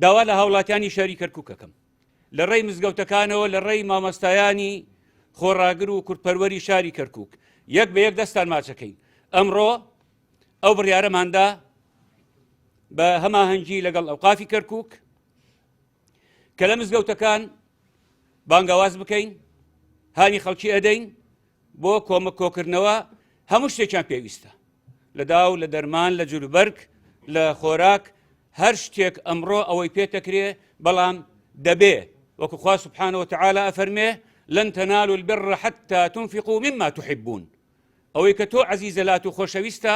داوا لە هاوڵاتیانی شاری کەرکووکەکەم لە ڕێی مزگەوتەکانەوە لە ڕێی مامۆستایانی خۆڕاگر و کورتپەروەری شاری کەرکووک یەک بە یەک دەستان ماچەکەین. ئەمڕۆ ئەو بڕیارەماندا بە هەماهەنگی لەگەڵ ئەوقافی کەرکووک کە لە مزگەوتەکان بانگاواز بکەین، هانی خەڵکی ئەدەین بۆ کۆمەک کۆکردنەوە هەموو شتێکیان پێویستە لە داو لە دەرمان لە جلوبەرگ لە خۆراک هەر شتێک ئەمڕۆ ئەوەی پێتەکرێ بەڵام دەبێ وەکو خوا سبحانه وتعالى ئەفەرمێ لن تنالوا البر حتى تنفقوا مما تحبون ئەوەی کە تۆ عەزیزە لات و خۆشەویستە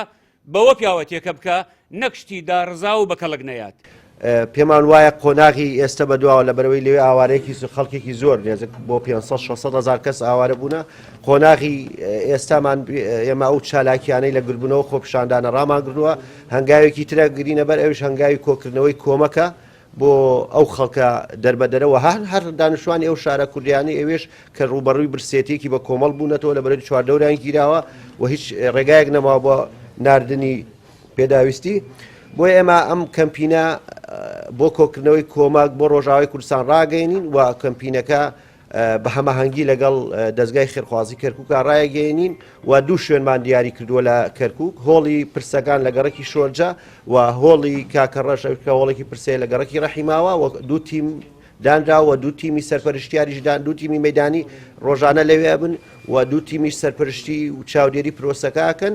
بەوە پیاوەتێکە بکە نەک شتی دارڕزا و بەکەڵک نەیات. پێمان وایە قۆناغی ئێستا بەدواوە لە بەرەوەی لەوێ ئاوارەیەکی خەڵکێکی زۆر نێزێک بۆ 500-600 هزار کەس ئاوارە بوونە. قۆناغی ئێستامان ئێمە ئەو چالاکیانەی لە گربوونەوە خۆپیشاندانە ڕاماگرنووە، هەنگاوێکی ترە گرینە بەر ئەوش هەنگاوی کۆکردنەوەی کۆمەکە بۆ ئەو خەڵکە دەربەدەرەوە هەر دانیشتوانی ئەو شارە کوردیانی ئێوێش کە ڕوبەڕووی برسێتێکی بە کۆمەڵ بوونەتەوە لە بەرەوەی چواردەوران گیراوە و هیچ ڕێگایەک نەماوە بۆ ناردنی پێداویستی. بۆی ئێمە ئەم کەمپینە بۆ کۆکردنەوەی کۆمەک بۆ ڕۆژاوای کوردستان ڕاگەینین و کەمپینەکە بە هەماهەنگی لەگەڵ دەستگای خێرخوازی کەرکووکە ڕایگەێنین و دوو شوێنمان دیاری کردووە لە کەرکووک، هۆڵی پرسەکان لە گەڕەکی شۆرجە و هۆڵی کاکەڕەش هۆڵێکی پرسەیە لە گەڕەکی ڕەحیماوە و دوو تیم دانراوە، دوو تیمی سەرپەرشتیاریشدان، دوو تیمی مەیدانی ڕۆژانە لەوێ بن و دوو تیمیش سەرپەرشتی و چاودێری پرۆسەکەکەن